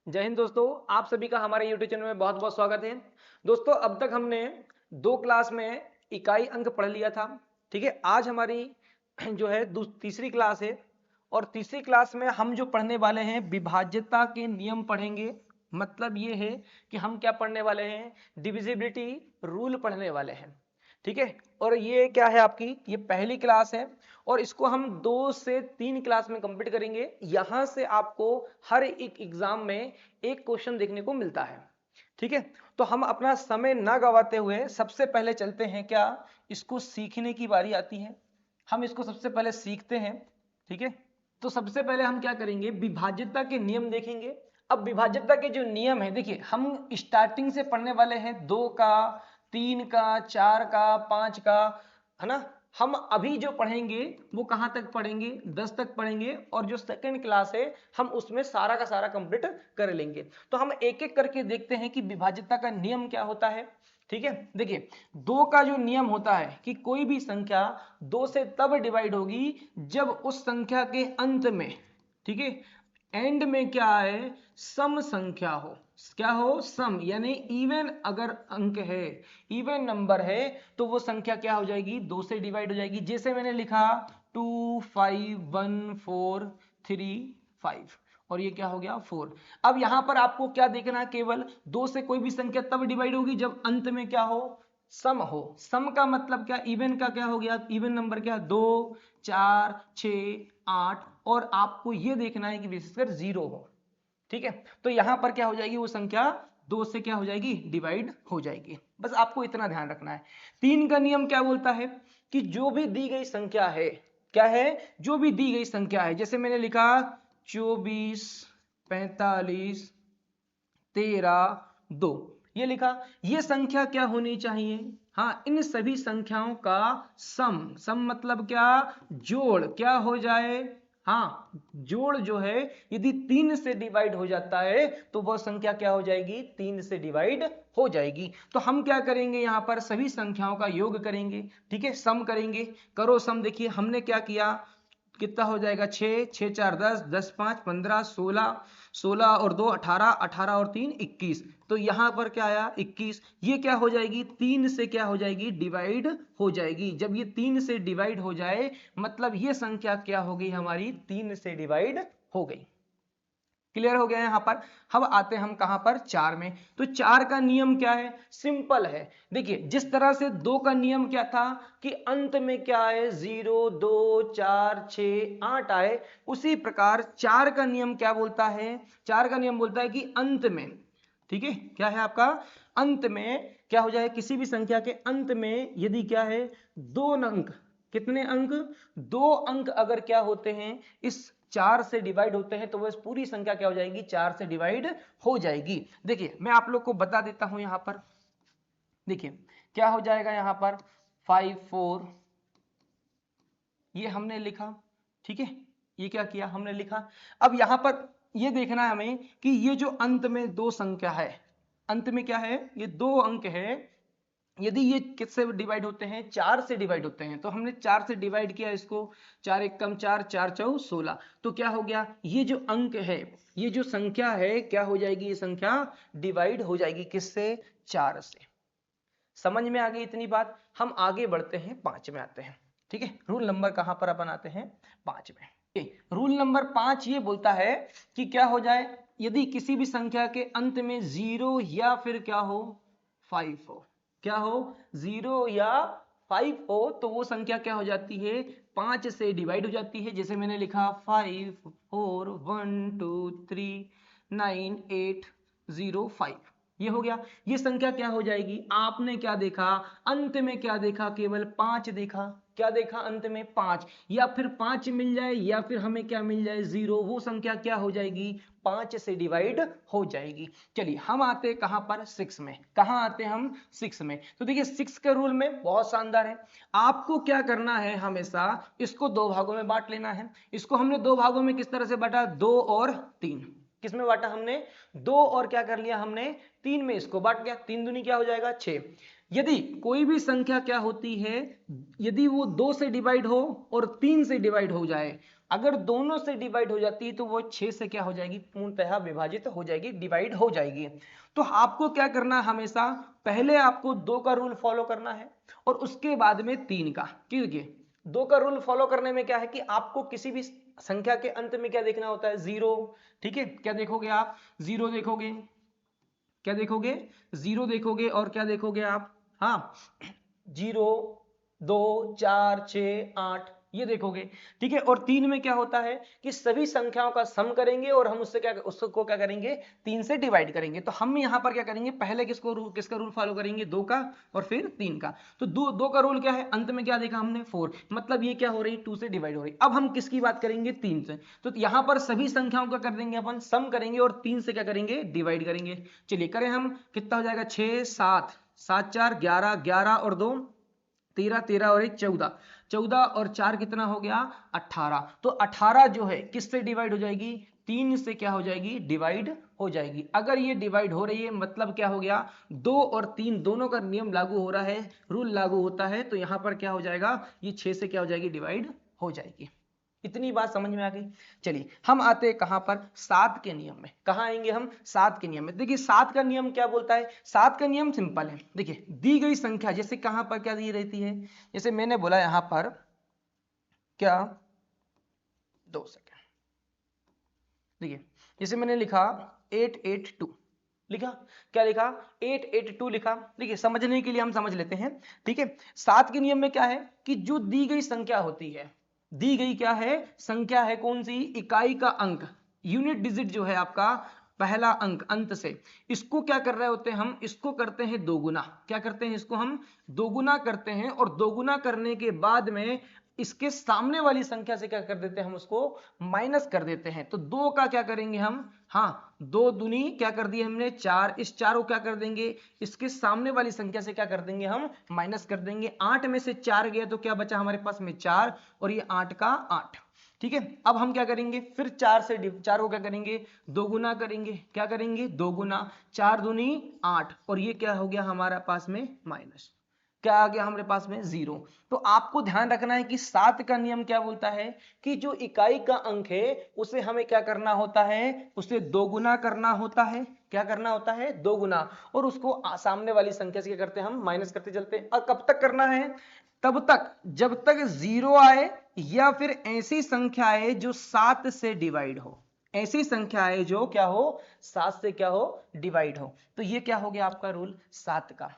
जय हिंद दोस्तों, आप सभी का हमारे YouTube चैनल में बहुत बहुत स्वागत है। दोस्तों अब तक हमने दो क्लास में इकाई अंक पढ़ लिया था। ठीक है, आज हमारी जो है तीसरी क्लास है और तीसरी क्लास में हम जो पढ़ने वाले हैं विभाज्यता के नियम पढ़ेंगे। मतलब ये है कि हम क्या पढ़ने वाले हैं, डिविजिबिलिटी रूल पढ़ने वाले हैं। ठीक है, और ये क्या है आपकी, ये पहली क्लास है और इसको हम 2 से 3 क्लास में कंप्लीट करेंगे। यहां से आपको हर एक एग्जाम में एक क्वेश्चन देखने को मिलता है। ठीक है, तो हम अपना समय ना गवाते हुए सबसे पहले चलते हैं, क्या इसको सीखने की बारी आती है। हम इसको सबसे पहले सीखते हैं। ठीक है, तो सबसे पहले हम क्या करेंगे, विभाज्यता के नियम देखेंगे। अब विभाज्यता के जो नियम है, देखिए हम स्टार्टिंग से पढ़ने वाले हैं 2 का, 3 का, 4 का, 5 का, है ना। हम अभी जो पढ़ेंगे वो कहां तक पढ़ेंगे, 10 तक पढ़ेंगे और जो सेकंड क्लास है हम उसमें सारा का सारा कंप्लीट कर लेंगे। तो हम एक एक करके देखते हैं कि विभाज्यता का नियम क्या होता है। ठीक है, देखिए 2 का जो नियम होता है कि कोई भी संख्या 2 से तब डिवाइड होगी जब उस संख्या के अंत में, ठीक है, एंड में क्या है, सम संख्या हो। क्या हो, सम, यानी इवन अगर अंक है, इवन नंबर है, तो वो संख्या क्या हो जाएगी, 2 से डिवाइड हो जाएगी। जैसे मैंने लिखा 2 5 1 4 3 5 और ये क्या हो गया 4। अब यहां पर आपको क्या देखना है, केवल 2 से कोई भी संख्या तब डिवाइड होगी जब अंत में क्या हो, सम हो। सम का मतलब क्या, इवन का क्या हो गया, इवन नंबर क्या, 2 4 6 8 और आपको ये देखना है कि विशेषकर 0 हो। ठीक है, तो यहां पर क्या हो जाएगी, वो संख्या 2 से क्या हो जाएगी, डिवाइड हो जाएगी। बस आपको इतना ध्यान रखना है। 3 का नियम क्या बोलता है कि जो भी दी गई संख्या है, क्या है, जो भी दी गई संख्या है, जैसे मैंने लिखा 24 45 13 2, ये लिखा, ये संख्या क्या होनी चाहिए, हाँ, इन सभी संख्याओं का सम, सम मतलब क्या, जोड़ क्या हो जाए, हाँ, जोड़ जो है यदि 3 से डिवाइड हो जाता है तो वह संख्या क्या हो जाएगी, 3 से डिवाइड हो जाएगी। तो हम क्या करेंगे, यहां पर सभी संख्याओं का योग करेंगे। ठीक है, सम करेंगे, करो सम। देखिए हमने क्या किया, कितना हो जाएगा, 6 6 4 10 10 5 15 16, 16 और 2 18, 18 और 3 21, तो यहां पर क्या आया 21। ये क्या हो जाएगी, 3 से क्या हो जाएगी, डिवाइड हो जाएगी। जब ये 3 से डिवाइड हो जाए मतलब ये संख्या क्या हो गई हमारी, 3 से डिवाइड हो गई। क्लियर हो गया यहां पर। अब आते हैं हम कहां पर, 4 में। तो 4 का नियम क्या है, सिंपल है। देखिए जिस तरह से 2 का नियम क्या था कि अंत में क्या आए, 0 2 4 6 8 आए, उसी प्रकार 4 का नियम क्या बोलता है, 4 का नियम बोलता है कि अंत में, ठीक है, क्या है आपका, अंत में क्या हो जाए, किसी भी संख्या के अंत में यदि क्या है, 2 अंक, कितने अंक, 2 अंक अगर क्या होते हैं, इस 4 से डिवाइड होते हैं तो वह पूरी संख्या क्या हो जाएगी, 4 से डिवाइड हो जाएगी। देखिए मैं आप लोग को बता देता हूं यहां पर, देखिए क्या हो जाएगा यहां पर 5 4, ये हमने लिखा। ठीक है, ये क्या किया, हमने लिखा। अब यहां पर ये देखना है हमें कि ये जो अंत में 2 संख्या है, अंत में क्या है, ये 2 अंक है, यदि ये किससे डिवाइड होते हैं, 4 से डिवाइड होते हैं, तो हमने 4 से डिवाइड किया इसको, 4 एक कम 4 4 चौ 16, तो क्या हो गया, ये जो अंक है, ये जो संख्या है क्या हो जाएगी, ये संख्या डिवाइड हो जाएगी किससे, 4 से। समझ में आ गई इतनी बात। हम आगे बढ़ते हैं, 5 में आते हैं। ठीक है, रूल नंबर कहां पर अपन आते हैं, 5 में। रूल नंबर 5 ये बोलता है कि क्या हो जाए, यदि किसी भी संख्या के अंत में 0 या फिर क्या हो, 5 हो, क्या हो, 0 या 5 हो, तो वो संख्या क्या हो जाती है, 5 से डिवाइड हो जाती है। जैसे मैंने लिखा 5 4 1 2 3 9 8 0 5, ये हो गया। ये संख्या क्या हो जाएगी, आपने क्या देखा, अंत में क्या देखा, केवल 5 देखा। क्या देखा, अंत में 5, या फिर 5 मिल जाए या फिर हमें क्या मिल जाए, 0, वो संख्या क्या हो जाएगी, 5 से डिवाइड हो जाएगी। चलिए हम आते हैं कहां पर, 6 में। कहां आते हैं हम, 6 में। तो देखिए 6 के रूल में बहुत शानदार है। आपको क्या करना है, हमेशा इसको 2 भागों में बांट लेना है। इसको हमने 2 भागों में किस तरह से बांटा, 2 और 3। किसमें बांटा हमने, 2 और क्या कर लिया हमने, 3 में इसको बांट लिया। 3 दूनी क्या हो जाएगा, 6। यदि कोई भी संख्या क्या होती है, यदि वो 2 से डिवाइड हो और 3 से डिवाइड हो जाए, अगर दोनों से डिवाइड हो जाती है तो वो 6 से क्या हो जाएगी, पूर्णतः विभाजित हो जाएगी, डिवाइड हो जाएगी। तो आपको क्या करना है, हमेशा पहले आपको 2 का रूल फॉलो करना है और उसके बाद में 3 का। देखिए 2 का रूल फॉलो करने में क्या है कि आपको किसी भी संख्या के अंत में क्या देखना होता है, 0। ठीक है, क्या देखोगे आप, 0 देखोगे, क्या देखोगे, 0 देखोगे और क्या देखोगे आप, हाँ 0, 2, 4, 6, 8 ये देखोगे। ठीक है, और 3 में क्या होता है कि सभी संख्याओं का सम करेंगे और हम उसको क्या करेंगे, 3 से डिवाइड करेंगे। तो हम यहाँ पर क्या करेंगे, पहले किसका रूल फॉलो करेंगे, 2 का और फिर 3 का। तो 2 का रूल क्या है, अंत में क्या देखा हमने, 4, मतलब ये क्या हो रही, 2 से डिवाइड हो रही। अब हम किसकी बात करेंगे, 3 से। तो यहाँ पर सभी संख्याओं का कर देंगे अपन, सम करेंगे और 3 से क्या करेंगे, डिवाइड करेंगे। चलिए करें हम, कितना हो जाएगा, 6, 7, 7 4 11, 11 और 2 13, 13 और 1 14, 14 और 4 कितना हो गया, 18। तो 18 जो है किससे डिवाइड हो जाएगी, 3 से क्या हो जाएगी, डिवाइड हो जाएगी। अगर ये डिवाइड हो रही है मतलब क्या हो गया, 2 और 3 दोनों का नियम लागू हो रहा है, रूल लागू होता है। तो यहां पर क्या हो जाएगा, ये 6 से क्या हो जाएगी, डिवाइड हो जाएगी। इतनी बात समझ में आ गई। चलिए हम आते हैं कहां पर, 7 के नियम में। कहां आएंगे हम, 7 के नियम में। देखिए 7 का नियम क्या बोलता है, 7 का नियम सिंपल है। देखिए दी गई संख्या, जैसे कहां पर क्या दी रहती है, जैसे मैंने बोला यहां पर क्या, 2 सेकेंड, देखिए जैसे मैंने लिखा 882 लिखा, क्या लिखा, 882 लिखा। देखिए समझने के लिए हम समझ लेते हैं। ठीक है, 7 के नियम में क्या है कि जो दी गई संख्या होती है, दी गई क्या है, संख्या है, कौन सी, इकाई का अंक, यूनिट डिजिट जो है आपका, पहला अंक अंत से, इसको क्या कर रहे होते हैं हम, इसको करते हैं दोगुना। क्या करते हैं, इसको हम दोगुना करते हैं और दोगुना करने के बाद में इसके सामने वाली संख्या से क्या कर देते हैं, हम उसको माइनस कर देते हैं। तो 2 का क्या करेंगे हम, हाँ 2 दूनी क्या कर दिए हमने, 4, इस 4 को क्या कर देंगे, इसके सामने वाली संख्या से क्या कर देंगे, हम माइनस कर देंगे। 8 में से 4 गया तो क्या बचा हमारे पास में, 4, और ये 8 का 8। ठीक है, अब हम क्या करेंगे, फिर 4 को क्या करेंगे, दोगुना करेंगे। क्या करेंगे, दोगुना, 4 दूनी 8, और ये क्या हो गया हमारा पास में माइनस, क्या आ गया हमारे पास में, 0। तो आपको ध्यान रखना है कि 7 का नियम क्या बोलता है कि जो इकाई का अंक है उसे हमें क्या करना होता है, उसे दोगुना करना होता है। क्या करना होता है, दोगुना, और उसको सामने वाली संख्या से क्या करते हैं, हम माइनस करते चलते हैं। और कब तक करना है, तब तक जब तक 0 आए या फिर ऐसी संख्या आए जो 7 से डिवाइड हो, ऐसी संख्या आए जो क्या हो, 7 से क्या हो, डिवाइड हो। तो ये क्या हो गया आपका रूल 7 का।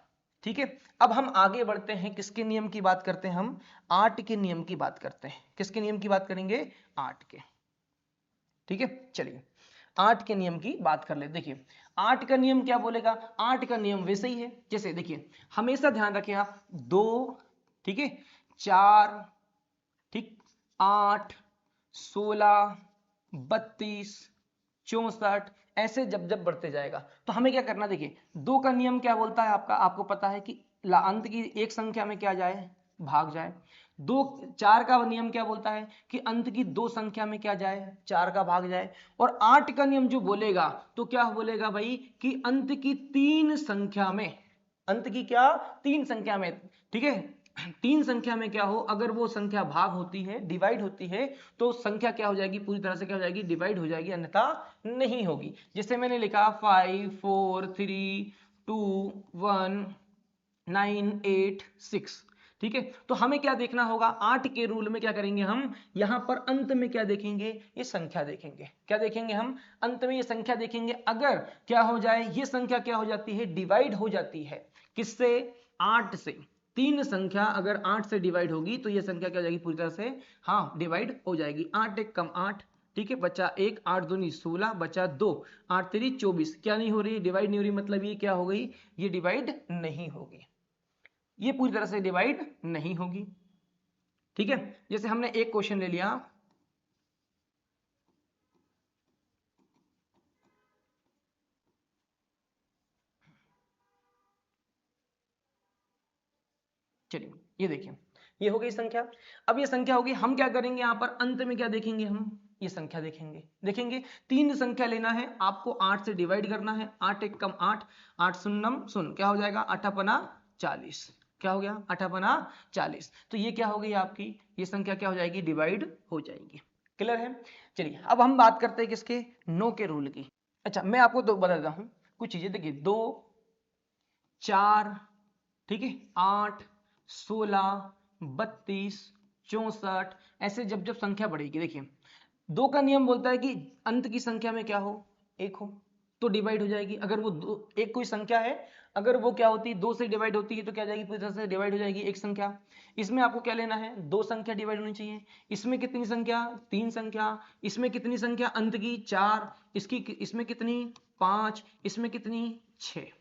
ठीक है, अब हम आगे बढ़ते हैं, किसके नियम की बात करते हैं, हम 8 के नियम की बात करते हैं। किसके नियम की बात करेंगे, 8 के। ठीक है, चलिए 8 के नियम की बात कर ले। देखिए 8 का नियम क्या बोलेगा, 8 का नियम वैसे ही है जैसे, देखिए हमेशा ध्यान रखें आप, 2, ठीक है, 4, ठीक, 8, 16, 32, 64, ऐसे जब जब बढ़ते जाएगा तो हमें क्या करना, देखिए 2 का नियम क्या बोलता है आपका, आपको पता है कि अंत की एक संख्या में क्या जाए, भाग जाए। 4 का नियम क्या बोलता है कि अंत की 2 संख्या में क्या जाए, 4 का भाग जाए। और 8 का नियम जो बोलेगा तो क्या बोलेगा भाई कि अंत की 3 संख्या में, अंत की क्या, 3 संख्या में। ठीक है, 3 संख्या में क्या हो, अगर वो संख्या भाग होती है, डिवाइड होती है, तो संख्या क्या हो जाएगी, पूरी तरह से क्या हो जाएगी, डिवाइड हो जाएगी, अन्यथा नहीं होगी। जैसे मैंने लिखा 5 4 3 2 1 9 8 6। ठीक है, तो हमें क्या देखना होगा, 8 के रूल में क्या करेंगे हम, यहां पर अंत में क्या देखेंगे, ये संख्या देखेंगे। क्या देखेंगे हम, अंत में ये संख्या देखेंगे। अगर क्या हो जाए, ये संख्या क्या हो जाती है, डिवाइड हो जाती है, किससे, 8 से। 3 संख्या अगर 8 से डिवाइड होगी तो ये संख्या क्या हो जाएगी, पूरी तरह से हाँ डिवाइड हो जाएगी। 8 एक कम 8, ठीक है, बचा 1, 8 दूनी 16, बचा 2, 8 3 24, क्या नहीं हो रही, डिवाइड नहीं हो रही, मतलब ये क्या हो गई, ये डिवाइड नहीं होगी, ये पूरी तरह से डिवाइड नहीं होगी। ठीक है, जैसे हमने एक क्वेश्चन ले लिया, चलिए ये देखिए, ये हो गई संख्या। अब ये संख्या होगी, हम क्या करेंगे, यहां पर अंत में क्या देखेंगे, हम ये संख्या देखेंगे। देखेंगे 3 संख्या लेना है आपको, 8 से डिवाइड करना है। 8 एक कम 8, 8 शून्यम शून्य, क्या हो जाएगा, 8 अपना 40, क्या हो गया, 8 अपना 40। तो ये क्या हो गई आपकी, ये संख्या क्या हो जाएगी, डिवाइड हो जाएगी। क्लियर है। चलिए अब हम बात करते हैं किसके, नो के रूल की। अच्छा मैं आपको तो बता देता हूं कुछ चीजें, देखिए 2 4 ठीक है 8 16 32 64 ऐसे जब जब संख्या बढ़ेगी, देखिए 2 का नियम बोलता है कि अंत की संख्या में क्या हो, 1 हो तो डिवाइड हो जाएगी। अगर वो एक कोई संख्या है, अगर वो क्या होती है 2 से डिवाइड होती है तो क्या जाएगी, पूरी तरह से डिवाइड हो जाएगी एक संख्या। इसमें आपको क्या लेना है, 2 संख्या डिवाइड होनी चाहिए। इसमें कितनी संख्या, 3 संख्या। इसमें कितनी संख्या अंत की, 4। इसमें कितनी, 5। इसमें कितनी, 6।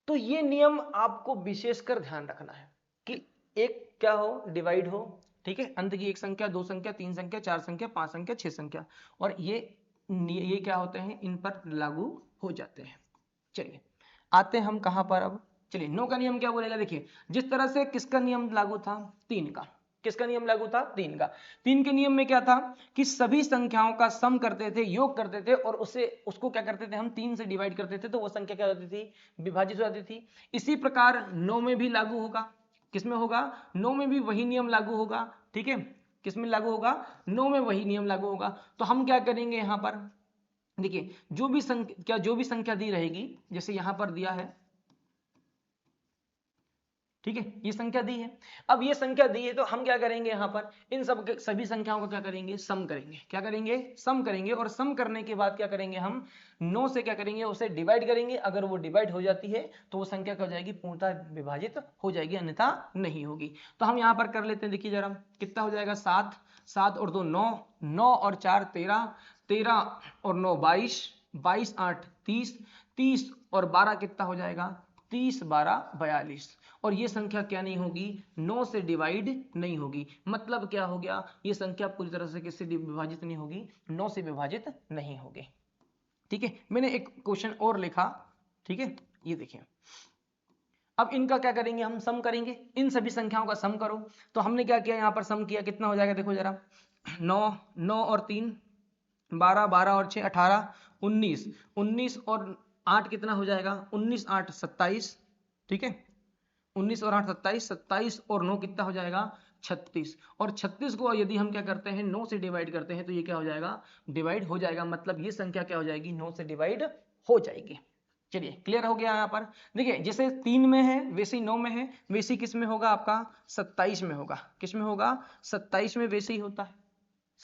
तो ये नियम आपको विशेषकर ध्यान रखना है कि एक क्या हो, डिवाइड हो, ठीक है, अंत की एक संख्या, 2 संख्या, 3 संख्या, 4 संख्या, 5 संख्या, 6 संख्या, और ये क्या होते हैं, इन पर लागू हो जाते हैं। चलिए आते हैं हम कहां पर अब, चलिए नो का नियम क्या बोलेगा, देखिए जिस तरह से किसका नियम लागू था, 3 का। किसका नियम लागू था, 3 का। 3 के नियम में क्या था कि सभी संख्याओं का सम करते थे, योग करते थे, और उसको क्या करते थे हम, 3 से डिवाइड करते थे, तो वो संख्या क्या होती थी, विभाजित हो जाती थी। इसी प्रकार 9 में भी लागू होगा। किसमें होगा, 9 में भी वही नियम लागू होगा, ठीक है। किसमें लागू होगा, 9 में वही नियम लागू होगा। तो हम क्या करेंगे यहां पर, देखिए जो भी संख्या दी रहेगी, जैसे यहां पर दिया है, ठीक है, ये संख्या दी है। अब ये संख्या दी है तो हम क्या करेंगे, यहां पर इन सभी संख्याओं का क्या करेंगे, सम करेंगे। क्या करेंगे, सम करेंगे। और सम करने के बाद क्या करेंगे हम, 9 से क्या करेंगे, उसे डिवाइड करेंगे। अगर वो डिवाइड हो जाती है तो वो संख्या क्या हो जाएगी, पूर्णतः विभाजित हो जाएगी, अन्यथा नहीं होगी। तो हम यहां पर कर लेते हैं, देखिए जरा कितना हो जाएगा, 7, 7 और 2 9, 9 और 4 13, 13 और 9 22, 22 8 30, 30 और 12 कितना हो जाएगा, 30 12 42। और ये संख्या क्या नहीं होगी, 9 से डिवाइड नहीं होगी। मतलब क्या हो गया, ये संख्या पूरी तरह से किससे विभाजित नहीं होगी, 9 से विभाजित नहीं होगी। ठीक है, मैंने एक क्वेश्चन और लिखा, ठीक है, ये देखिए। अब इनका क्या करेंगे, हम सम करेंगे, इन सभी संख्याओं का सम करो। तो हमने क्या किया, यहां पर सम किया, कितना हो जाएगा, देखो जरा, 9 9 और 3 12, 12 और 6 18, 19, 19 और 8 कितना हो जाएगा, 19 8 27, ठीक है, 19 और 8 27, 27 और 9 कितना हो जाएगा, 36। और 36 को यदि हम क्या करते हैं, 9 से डिवाइड करते हैं तो ये क्या हो जाएगा, डिवाइड हो जाएगा। मतलब ये संख्या क्या हो जाएगी, 9 से डिवाइड हो जाएगी। चलिए क्लियर हो गया। यहाँ पर देखिए जैसे 3 में है वैसे ही 9 में है, वैसे ही किस में होगा, आपका 27 में होगा। किस में होगा, 27 में वैसे ही होता है।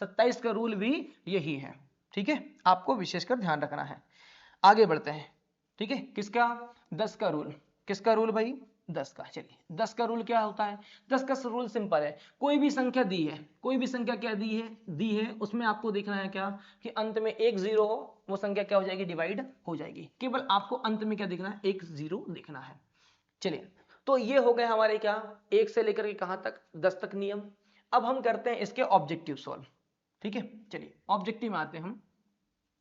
27 का रूल भी यही है, ठीक है, आपको विशेषकर ध्यान रखना है। आगे बढ़ते हैं, ठीक है, किसका, 10 का रूल। किसका रूल भाई, 10 का। चलिए 10 का रूल क्या होता है, 10 का रूल सिंपल है। कोई भी संख्या दी है, कोई भी संख्या क्या दी है, उसमें आपको देखना है क्या, कि अंत में एक जीरो हो, वो संख्या क्या हो जाएगी, डिवाइड हो जाएगी। केवल आपको अंत में क्या देखना है, एक जीरो देखना है। चलिए तो ये हो गए हमारे क्या, 1 से लेकर के कहां तक, 10 तक नियम। अब हम करते हैं इसके ऑब्जेक्टिव सॉल्व, ठीक है। चलिए ऑब्जेक्टिव में आते हैं हम।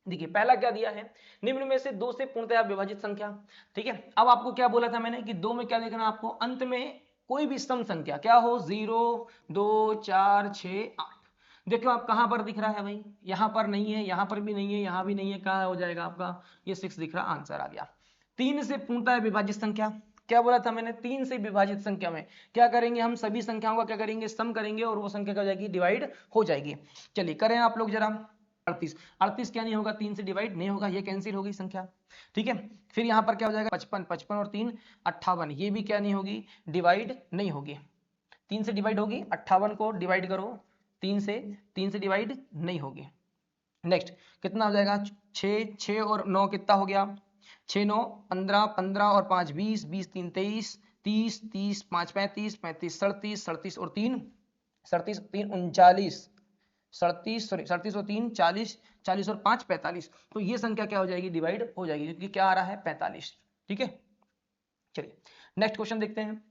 देखिए पहला क्या दिया है, निम्न में से 2 से पूर्णतया विभाजित संख्या, ठीक है। अब आपको क्या बोला था मैंने कि 2 में क्या देखना, आपको अंत में कोई भी सम संख्या क्या हो, 0 2 4 6 8। देखो आप कहां पर दिख रहा है भाई, यहां पर नहीं है, यहां पर भी नहीं है, यहां भी नहीं है, कहां हो जाएगा आपका, ये 6 दिख रहा, आंसर आ गया। 3 से पूर्णतः विभाजित संख्या, क्या बोला था मैंने, 3 से विभाजित संख्या में क्या करेंगे, हम सभी संख्याओं का क्या करेंगे, सम करेंगे, और वो संख्या क्या हो जाएगी, डिवाइड हो जाएगी। चलिए करें आप लोग जरा। 38, 38 क्या नहीं होगा, 3 से डिवाइड नहीं होगा, ये कैंसिल होगी संख्या, ठीक है। फिर यहाँ पर क्या हो जाएगा, 55, 55 और 3 58, ये भी क्या नहीं होगी, डिवाइड नहीं होगी। 3 से डिवाइड होगी, 58 को डिवाइड करो 3 से, 3 से डिवाइड नहीं होगी। नेक्स्ट कितना हो जाएगा, 6, 6 और 9 कितना हो गया, 6 9 15, 15 और 5 20, 20 3 23, 30, 30 5 35, 35 37, 37 और 3 37, 3 39, 37 और 3 40, 40 और 5 45। तो ये संख्या क्या हो जाएगी, डिवाइड हो जाएगी, क्योंकि क्या आ रहा है, 45, ठीक है। चलिए नेक्स्ट क्वेश्चन देखते हैं।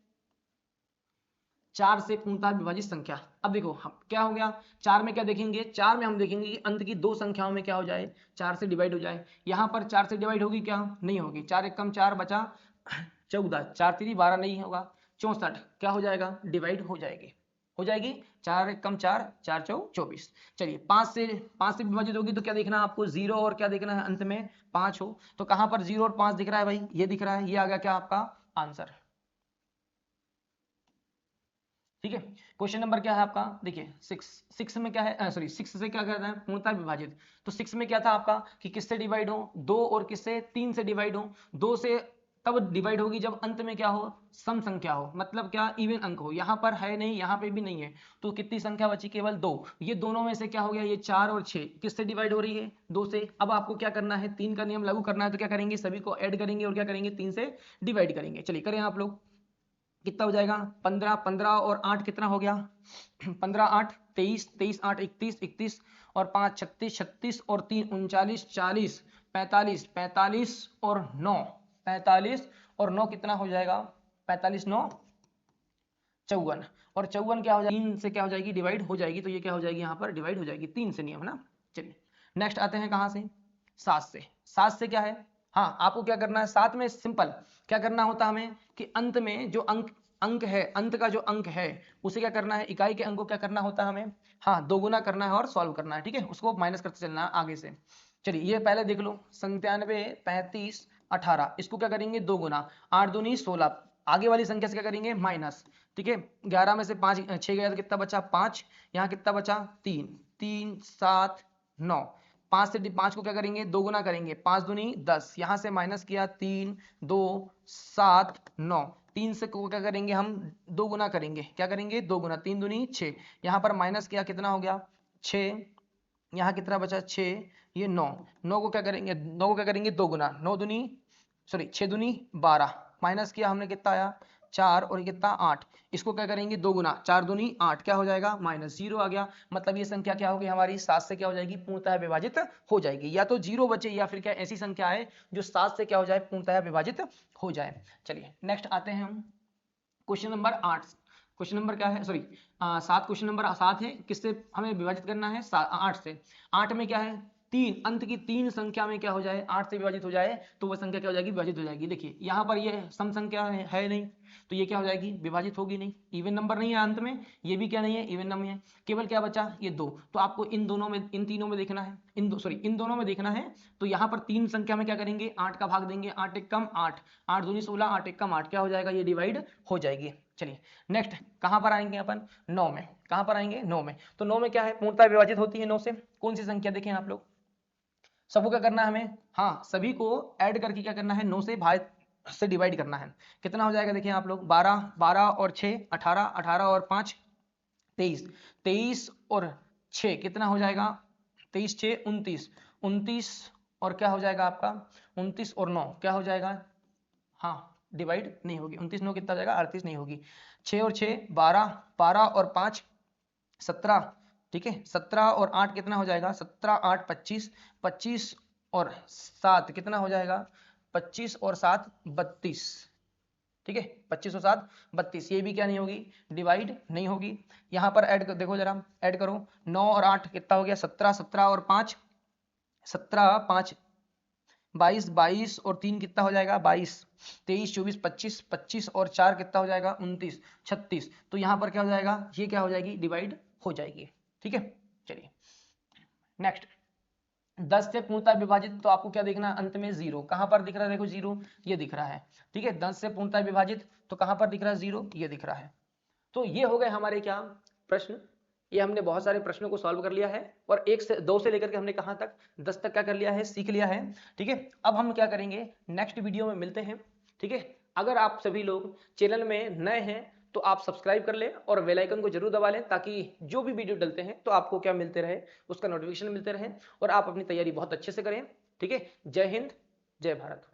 4 से पूर्णतः विभाजित संख्या। अब देखो हम क्या हो गया, 4 में क्या देखेंगे, 4 में हम देखेंगे कि अंत की 2 संख्याओं में क्या हो जाए, 4 से डिवाइड हो जाए। यहां पर 4 से डिवाइड होगी क्या, नहीं होगी, 4 एक कम 4 बचा 14, 4 3 12 नहीं होगा, 64 क्या हो जाएगा, डिवाइड हो जाएगी, हो जाएगी। 4 एक कम 4, 4 4 24। चलिए 5 से विभाजित होगी तो क्या देखना है आपको, 0 और क्या देखना है, अंत में 5 हो। तो कहां पर 0 और 5 दिख रहा है भाई, ये दिख रहा है, ये आ गया क्या आपका आंसर। ठीक है। क्वेश्चन नंबर क्या है आपका, देखिए 6 में क्या है, सॉरी 6 से क्या करना है, पूर्णतः विभाजित। तो 6 में क्या था आपका कि किससे डिवाइड हो, 2 और किससे, 3 से डिवाइड हो। 2 से तब डिवाइड होगी जब अंत में क्या हो, सम संख्या हो, मतलब क्या, इवन अंक हो। यहाँ पर है नहीं, यहाँ पे भी नहीं है, तो कितनी संख्या बची, केवल 2। ये दोनों में से क्या हो गया, ये 4 और 6 किससे डिवाइड हो रही है, 2 से। अब आपको क्या करना है, 3 का नियम लागू करना है, तो क्या करेंगे, सभी को ऐड करेंगे और क्या करेंगे, 3 से डिवाइड करेंगे। चलिए करें आप लोग, कितना हो जाएगा, 15, 15 और 8 कितना हो गया 15 8 23, 23 8 31, 31 और 5 36, 36 और 3 39, 40 45, 45 और 9 45 और 9 कितना हो जाएगा, 45 9 54। और 54 क्या हो जाएगी, 3 से क्या हो जाएगी, डिवाइड हो जाएगी। तो ये क्या हो जाएगी, यहाँ पर डिवाइड हो जाएगी, 3 से नियम है ना। चलिए नेक्स्ट आते हैं कहाँ से, 7 से। 7 से क्या है, हाँ आपको क्या करना है, 7 में सिंपल क्या करना होता है हमें कि अंत में जो अंक है, अंत का जो अंक है उसे क्या करना है, इकाई के अंक को क्या करना होता है हमें, हाँ दोगुना करना है और सॉल्व करना है। ठीक है, उसको माइनस करते चलना है आगे से। चलिए ये पहले देख लो, 97 35 18, इसको क्या करेंगे, दोगुना, 8 दूनी 16, आगे वाली संख्या से क्या करेंगे, माइनस। ठीक है, 11 में से 5 6 गया तो कितना बचा, 5, यहाँ कितना बचा, 3 3 7 9, 5 से 5 को क्या करेंगे, दोगुना करेंगे, 5 दूनी 10, यहाँ से माइनस किया, 3 2 7 9, 3 से को क्या करेंगे हम, दोगुना करेंगे, क्या करेंगे, दोगुना, 3 दूनी 6, यहाँ पर माइनस किया, कितना हो गया 6, यहाँ कितना बचा 6, ये 9, 9 को क्या करेंगे, 9 को क्या करेंगे, दोगुना, 9 दूनी सॉरी 6 दूनी 12, माइनस किया हमने, कितना आया 4 और ये कितना 8, इसको क्या करेंगे, दोगुना, 4 दूनी 8, क्या हो जाएगा, माइनस 0 आ गया। मतलब ये संख्या क्या होगी हमारी, 7 से क्या हो जाएगी, पूर्णतः विभाजित हो जाएगी। या तो 0 बचे या फिर क्या ऐसी संख्या है जो 7 से क्या हो जाए, पूर्णतः विभाजित हो जाए। चलिए नेक्स्ट आते हैं हम क्वेश्चन नंबर 8। क्वेश्चन नंबर क्या है, सॉरी 7, क्वेश्चन नंबर 7 है, किससे हमें विभाजित करना है, 8 से। 8 में क्या है, तीन, अंत की 3 संख्या में क्या हो जाए, 8 से विभाजित हो जाए तो वह संख्या क्या हो जाएगी, विभाजित हो जाएगी। देखिए यहाँ पर ये सम संख्या है नहीं, तो ये क्या हो जाएगी, विभाजित होगी नहीं। इवन नंबर नहीं है अंत में, ये भी क्या नहीं है, इवन नंबर है। केवल क्या बचा, ये 2, तो आपको इन दोनों में, इन तीनों में देखना है, इन दोनों में देखना है। तो यहाँ पर 3 संख्या में क्या करेंगे, 8 का भाग देंगे, 8 एक कम 8, 8 दूनी 16, 8 एक कम 8, क्या हो जाएगा, ये डिवाइड हो जाएगी। चलिए नेक्स्ट कहां पर आएंगे अपन, 9 में। कहां पर आएंगे, 9 में। तो 9 में क्या है, पूर्णतः विभाजित होती है 9 से। कौन सी संख्या देखें आप लोग, सबको क्या करना है हमें, हाँ सभी को ऐड करके क्या करना है, 9 से भाग से डिवाइड करना है। कितना हो जाएगा देखिए आप लोग, 12 12 और 6 18, 18 और 5 23, 23 और 6 कितना हो जाएगा, 23 6 29, 29 और क्या हो जाएगा आपका, 29 और 9 क्या हो जाएगा, हाँ डिवाइड नहीं होगी, 29 9 कितना जाएगा, 38 नहीं होगी। 6 और 6 12, 12 और 5 17, ठीक है, 17 और 8 कितना हो जाएगा, 17 8 25, 25 और 7 कितना हो जाएगा, 25 और 7 32, ठीक है, 25 और 7 32, ये भी क्या नहीं होगी, डिवाइड नहीं होगी। यहाँ पर ऐड देखो जरा, ऐड करो, 9 और 8 कितना हो गया, 17, 17 और 5 17 5 22, 22 और 3 कितना हो जाएगा, 22, 23 24 25, 25 और 4 कितना हो जाएगा, 29 36। तो यहाँ पर क्या हो जाएगा, ये क्या हो जाएगी, डिवाइड हो जाएगी। ठीक है, चलिए नेक्स्ट 10 से पूर्णतः विभाजित, तो आपको क्या देखना है, अंत में 0। कहां पर दिख रहा है, देखो 0 ये दिख रहा है। ठीक है, 10 से पूर्णतः विभाजित, तो कहां पर दिख रहा है, 0 ये दिख रहा है। तो ये हो गए हमारे क्या प्रश्न, ये हमने बहुत सारे प्रश्नों को सॉल्व कर लिया है और 1 से 2 से लेकर के हमने कहां तक 10 तक क्या कर लिया है, सीख लिया है। ठीक है, अब हम क्या करेंगे, नेक्स्ट वीडियो में मिलते हैं। ठीक है, अगर आप सभी लोग चैनल में नए हैं तो आप सब्सक्राइब कर लें और बेल आइकन को जरूर दबा लें, ताकि जो भी वीडियो डलते हैं तो आपको क्या मिलते रहे, उसका नोटिफिकेशन मिलते रहे और आप अपनी तैयारी बहुत अच्छे से करें। ठीक है, जय हिंद, जय भारत।